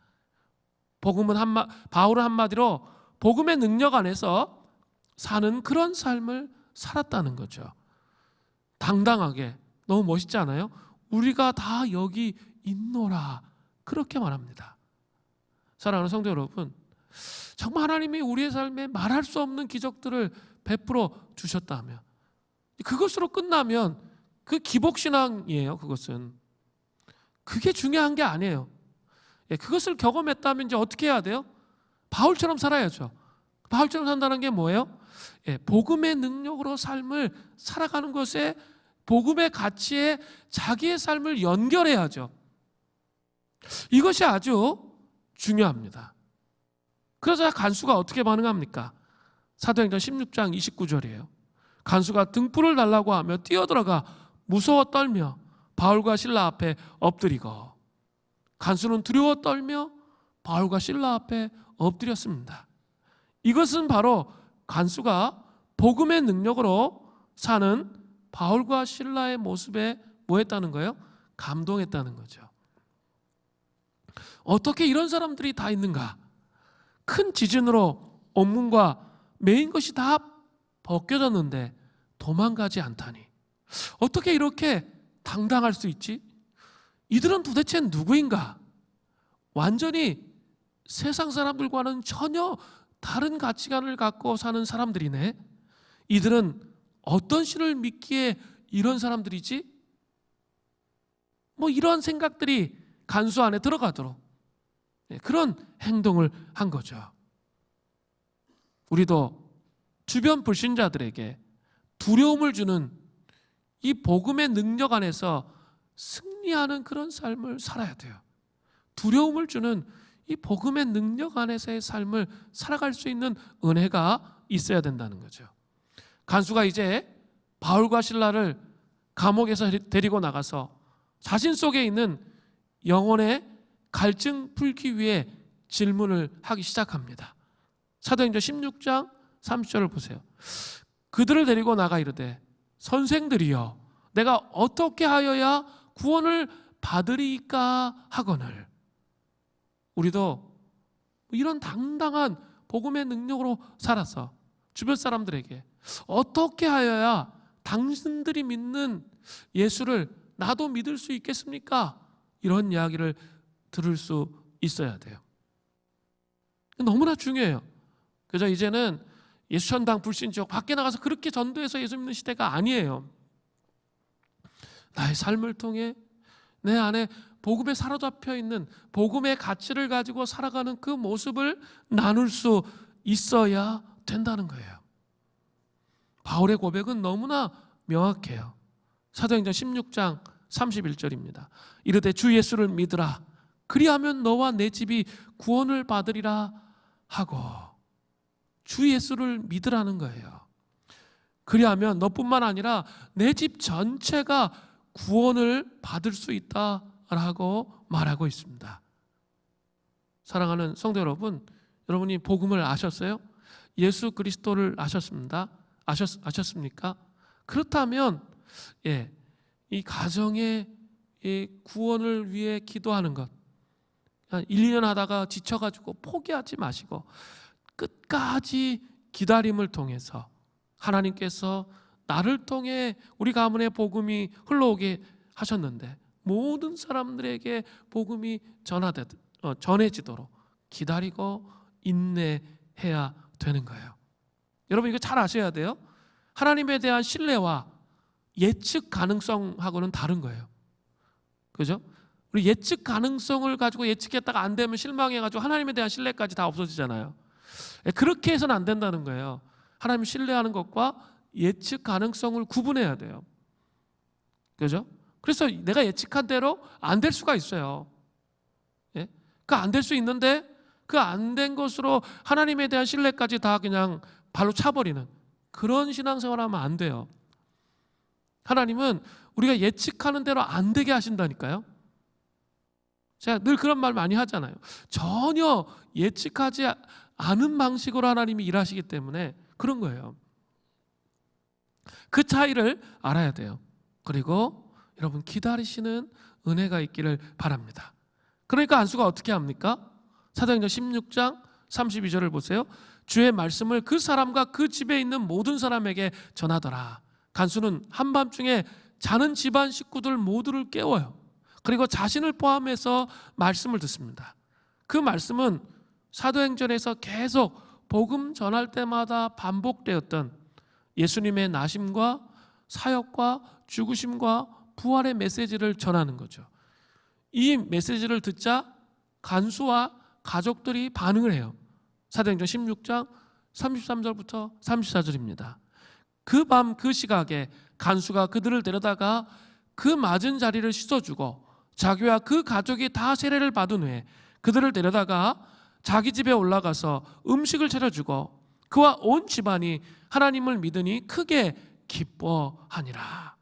바울은 한마디로 복음의 능력 안에서 사는 그런 삶을 살았다는 거죠. 당당하게, 너무 멋있지 않아요? 우리가 다 여기 있노라, 그렇게 말합니다. 사랑하는 성도 여러분, 정말 하나님이 우리의 삶에 말할 수 없는 기적들을 베풀어 주셨다면 그것으로 끝나면 그 기복신앙이에요. 그게 중요한 게 아니에요. 그것을 경험했다면 이제 어떻게 해야 돼요? 바울처럼 살아야죠. 바울처럼 산다는 게 뭐예요? 복음의 능력으로 삶을 살아가는 것에 복음의 가치에 자기의 삶을 연결해야죠. 이것이 아주 중요합니다. 그래서 간수가 어떻게 반응합니까? 사도행전 16장 29절이에요. 간수가 등불을 달라고 하며 뛰어들어가 무서워 떨며 바울과 실라 앞에 엎드리고, 간수는 두려워 떨며 바울과 실라 앞에 엎드렸습니다. 이것은 바로 간수가 복음의 능력으로 사는 바울과 실라의 모습에 뭐 했다는 거예요? 감동했다는 거죠. 어떻게 이런 사람들이 다 있는가? 큰 지진으로 원문과 메인 것이 다 벗겨졌는데 도망가지 않다니, 어떻게 이렇게 당당할 수 있지? 이들은 도대체 누구인가? 완전히 세상 사람들과는 전혀 다른 가치관을 갖고 사는 사람들이네. 이들은 어떤 신을 믿기에 이런 사람들이지? 뭐 이런 생각들이 간수 안에 들어가도록 그런 행동을 한 거죠. 우리도 주변 불신자들에게 두려움을 주는 이 복음의 능력 안에서 승리하는 그런 삶을 살아야 돼요. 두려움을 주는 이 복음의 능력 안에서의 삶을 살아갈 수 있는 은혜가 있어야 된다는 거죠. 간수가 이제 바울과 실라를 감옥에서 데리고 나가서 자신 속에 있는 영혼의 갈증 풀기 위해 질문을 하기 시작합니다. 사도행전 16장 30절을 보세요. 그들을 데리고 나가 이르되 선생들이여, 내가 어떻게 하여야 구원을 받으리이까 하거늘. 우리도 이런 당당한 복음의 능력으로 살아서 주변 사람들에게 어떻게 하여야 당신들이 믿는 예수를 나도 믿을 수 있겠습니까? 이런 이야기를 들을 수 있어야 돼요. 너무나 중요해요. 그죠? 이제는 예수천당 불신지역 밖에 나가서 그렇게 전도해서 예수 믿는 시대가 아니에요. 나의 삶을 통해 내 안에 복음에 사로잡혀 있는 복음의 가치를 가지고 살아가는 그 모습을 나눌 수 있어야 된다는 거예요. 바울의 고백은 너무나 명확해요. 사도행전 16장 31절입니다. 이르되 주 예수를 믿으라. 그리하면 너와 내 집이 구원을 받으리라 하고, 주 예수를 믿으라는 거예요. 그리하면 너뿐만 아니라 내 집 전체가 구원을 받을 수 있다라고 말하고 있습니다. 사랑하는 성도 여러분, 여러분이 복음을 아셨어요? 예수 그리스도를 아셨습니다. 아셨습니까? 그렇다면 이 가정의 구원을 위해 기도하는 것, 1, 2년 하다가 지쳐가지고 포기하지 마시고 끝까지 기다림을 통해서 하나님께서 나를 통해 우리 가문의 복음이 흘러오게 하셨는데 모든 사람들에게 복음이 전해지도록 기다리고 인내해야 되는 거예요. 여러분 이거 잘 아셔야 돼요. 하나님에 대한 신뢰와 예측 가능성하고는 다른 거예요. 그죠? 우리 예측 가능성을 가지고 예측했다가 안 되면 실망해가지고 하나님에 대한 신뢰까지 다 없어지잖아요. 그렇게 해서는 안 된다는 거예요. 하나님 신뢰하는 것과 예측 가능성을 구분해야 돼요. 그죠? 그래서 내가 예측한 대로 안 될 수가 있어요. 그 안 될 수 있는데 그 안 된 것으로 하나님에 대한 신뢰까지 다 그냥 발로 차버리는 그런 신앙생활 하면 안 돼요. 하나님은 우리가 예측하는 대로 안 되게 하신다니까요. 제가 늘 그런 말 많이 하잖아요. 전혀 예측하지 않은 방식으로 하나님이 일하시기 때문에 그런 거예요. 그 차이를 알아야 돼요. 그리고 여러분 기다리시는 은혜가 있기를 바랍니다. 그러니까 안수가 어떻게 합니까? 사도행전 16장 32절을 보세요. 주의 말씀을 그 사람과 그 집에 있는 모든 사람에게 전하더라. 간수는 한밤중에 자는 집안 식구들 모두를 깨워요. 그리고 자신을 포함해서 말씀을 듣습니다. 그 말씀은 사도행전에서 계속 복음 전할 때마다 반복되었던 예수님의 나심과 사역과 죽으심과 부활의 메시지를 전하는 거죠. 이 메시지를 듣자 간수와 가족들이 반응을 해요. 사도행전 16장 33절부터 34절입니다. 그 밤 그 시각에 간수가 그들을 데려다가 그 맞은 자리를 씻어주고 자기와 그 가족이 다 세례를 받은 후에 그들을 데려다가 자기 집에 올라가서 음식을 차려주고 그와 온 집안이 하나님을 믿으니 크게 기뻐하니라.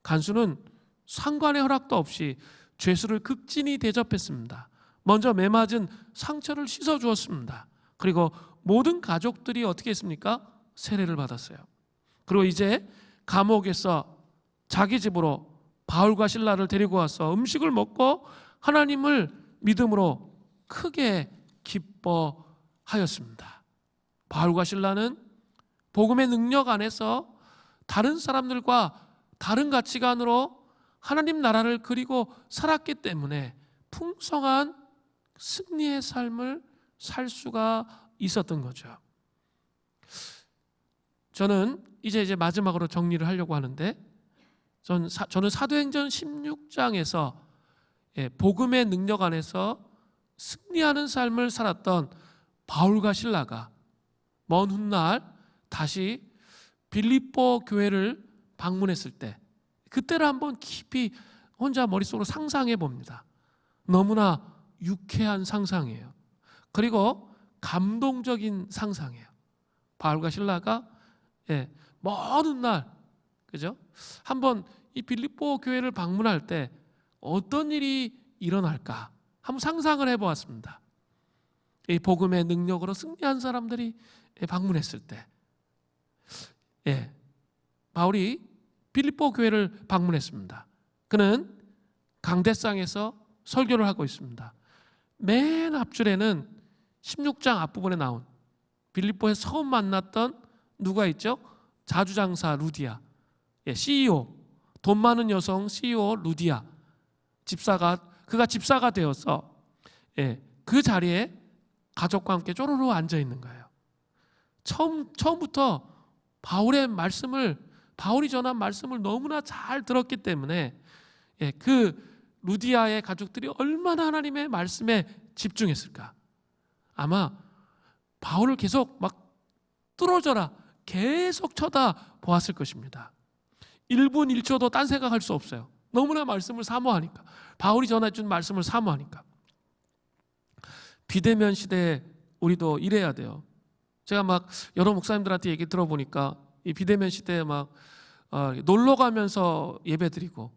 간수는 상관의 허락도 없이 죄수를 극진히 대접했습니다. 먼저 매맞은 상처를 씻어주었습니다. 그리고 모든 가족들이 어떻게 했습니까? 세례를 받았어요. 그리고 이제 감옥에서 자기 집으로 바울과 실라를 데리고 와서 음식을 먹고 하나님을 믿음으로 크게 기뻐하였습니다. 바울과 실라는 복음의 능력 안에서 다른 사람들과 다른 가치관으로 하나님 나라를 그리고 살았기 때문에 풍성한 승리의 삶을 살 수가 있었던 거죠. 저는 이제 마지막으로 정리를 하려고 하는데, 저는 사도행전 16장에서 복음의 능력 안에서 승리하는 삶을 살았던 바울과 실라가 먼 훗날 다시 빌립보 교회를 방문했을 때, 그때를 한번 깊이 혼자 머릿속으로 상상해 봅니다. 너무나 유쾌한 상상이에요. 그리고 감동적인 상상이에요. 바울과 실라가 먼 훗날, 그죠? 한번 이 빌립보 교회를 방문할 때 어떤 일이 일어날까 한번 상상을 해보았습니다. 이 복음의 능력으로 승리한 사람들이 방문했을 때, 바울이 빌립보 교회를 방문했습니다. 그는 강대상에서 설교를 하고 있습니다. 맨 앞줄에는 16장 앞부분에 나온 빌립보에서 처음 만났던 누가 있죠? 자주장사 루디아, CEO, 돈 많은 여성 CEO 루디아 그가 집사가 되어서 그 자리에 가족과 함께 쪼르르 앉아 있는 거예요. 처음부터 바울이 전한 말씀을 너무나 잘 들었기 때문에 그 루디아의 가족들이 얼마나 하나님의 말씀에 집중했을까. 아마 바울을 계속 막 뚫어져라 계속 쳐다보았을 것입니다. 1분 1초도 딴 생각할 수 없어요. 너무나 말씀을 사모하니까, 바울이 전해준 말씀을 사모하니까. 비대면 시대에 우리도 이래야 돼요. 제가 막 여러 목사님들한테 얘기 들어보니까 이 비대면 시대에 막 놀러 가면서 예배드리고,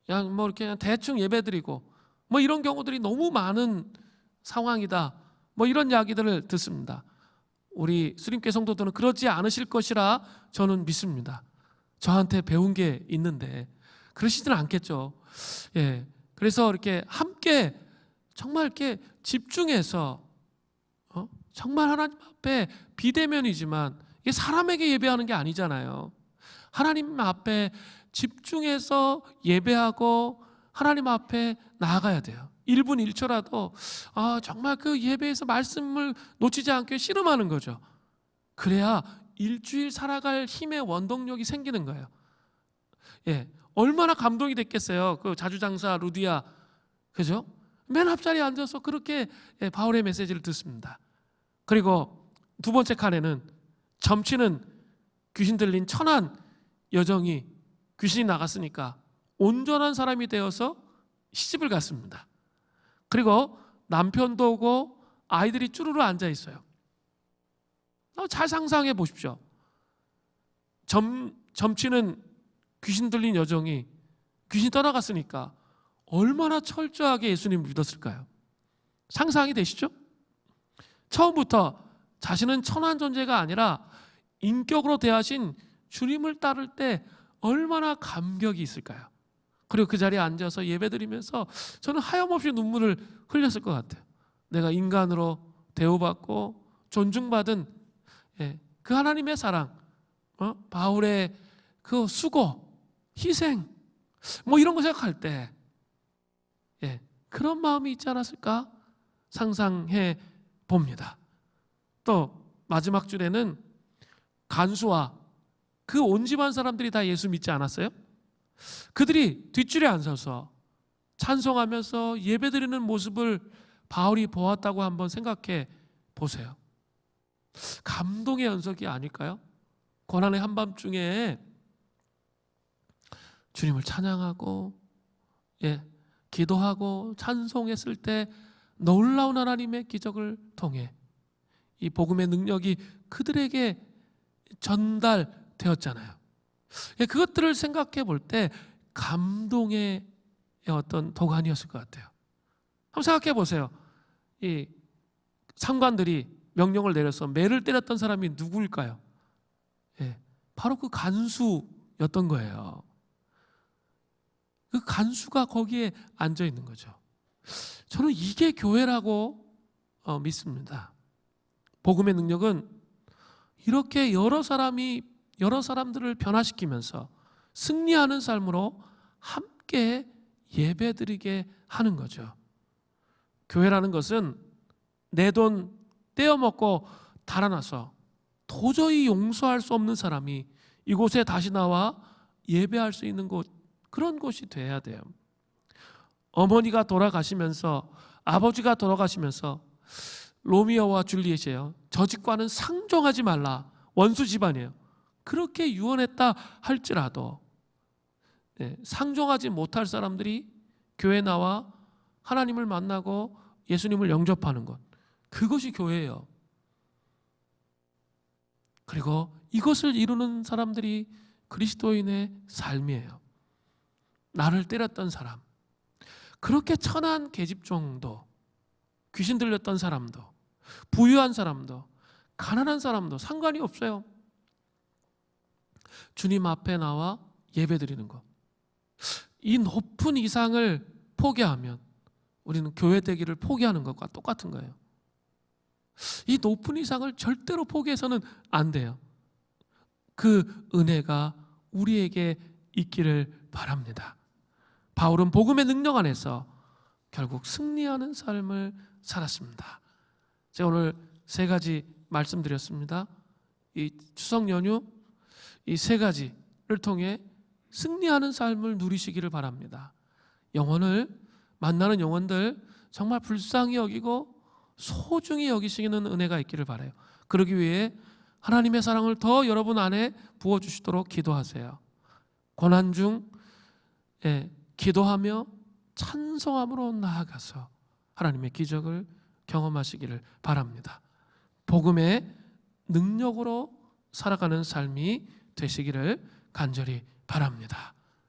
그냥 뭐 이렇게 그냥 대충 예배드리고, 뭐 이런 경우들이 너무 많은 상황이다. 뭐 이런 이야기들을 듣습니다. 우리 수림교회 성도들은 그러지 않으실 것이라 저는 믿습니다. 저한테 배운 게 있는데 그러시지는 않겠죠. 그래서 이렇게 함께 정말 이렇게 집중해서 정말 하나님 앞에 비대면이지만 이게 사람에게 예배하는 게 아니잖아요. 하나님 앞에 집중해서 예배하고 하나님 앞에 나아가야 돼요. 1분 1초라도 정말 그 예배에서 말씀을 놓치지 않게 씨름하는 거죠. 그래야 일주일 살아갈 힘의 원동력이 생기는 거예요. 얼마나 감동이 됐겠어요. 그 자주장사 루디아, 그죠? 맨 앞자리에 앉아서 그렇게 바울의 메시지를 듣습니다. 그리고 두 번째 칸에는 점치는 귀신 들린 천한 여정이 귀신이 나갔으니까 온전한 사람이 되어서 시집을 갔습니다. 그리고 남편도 오고 아이들이 쭈루루 앉아 있어요. 잘 상상해 보십시오. 점치는 귀신 들린 여정이 귀신 떠나갔으니까 얼마나 철저하게 예수님을 믿었을까요? 상상이 되시죠? 처음부터 자신은 천한 존재가 아니라 인격으로 대하신 주님을 따를 때 얼마나 감격이 있을까요? 그리고 그 자리에 앉아서 예배드리면서 저는 하염없이 눈물을 흘렸을 것 같아요. 내가 인간으로 대우받고 존중받은 그 하나님의 사랑, 바울의 그 수고, 희생, 뭐 이런 거 생각할 때 그런 마음이 있지 않았을까 상상해 봅니다. 또 마지막 줄에는 간수와 그 온 집안 사람들이 다 예수 믿지 않았어요? 그들이 뒷줄에 앉아서 찬송하면서 예배드리는 모습을 바울이 보았다고 한번 생각해 보세요. 감동의 연속이 아닐까요? 고난의 한밤중에 주님을 찬양하고 기도하고 찬송했을 때 놀라운 하나님의 기적을 통해 이 복음의 능력이 그들에게 전달되었잖아요. 그것들을 생각해 볼 때 감동의 어떤 도가니였을 것 같아요. 한번 생각해 보세요. 이 상관들이 명령을 내려서 매를 때렸던 사람이 누구일까요? 예, 바로 그 간수였던 거예요. 그 간수가 거기에 앉아 있는 거죠. 저는 이게 교회라고 믿습니다. 복음의 능력은 이렇게 여러 사람들을 변화시키면서 승리하는 삶으로 함께 예배드리게 하는 거죠. 교회라는 것은 내 돈 떼어먹고 달아나서 도저히 용서할 수 없는 사람이 이곳에 다시 나와 예배할 수 있는 곳, 그런 곳이 돼야 돼요. 어머니가 돌아가시면서, 아버지가 돌아가시면서 로미오와 줄리엣이에요. 저 집과는 상종하지 말라. 원수 집안이에요. 그렇게 유언했다 할지라도 상종하지 못할 사람들이 교회에 나와 하나님을 만나고 예수님을 영접하는 것, 그것이 교회예요. 그리고 이것을 이루는 사람들이 그리스도인의 삶이에요. 나를 때렸던 사람, 그렇게 천한 계집종도, 귀신 들렸던 사람도, 부유한 사람도, 가난한 사람도 상관이 없어요. 주님 앞에 나와 예배드리는 것, 이 높은 이상을 포기하면 우리는 교회 되기를 포기하는 것과 똑같은 거예요. 이 높은 이상을 절대로 포기해서는 안 돼요. 그 은혜가 우리에게 있기를 바랍니다. 바울은 복음의 능력 안에서 결국 승리하는 삶을 살았습니다. 제가 오늘 3가지 말씀드렸습니다. 이 추석 연휴 이 3가지를 통해 승리하는 삶을 누리시기를 바랍니다. 영혼을 만나는 영혼들 정말 불쌍히 여기고 소중히 여기시는 은혜가 있기를 바라요. 그러기 위해 하나님의 사랑을 더 여러분 안에 부어주시도록 기도하세요. 고난 중 기도하며 찬송함으로 나아가서 하나님의 기적을 경험하시기를 바랍니다. 복음의 능력으로 살아가는 삶이 되시기를 간절히 바랍니다.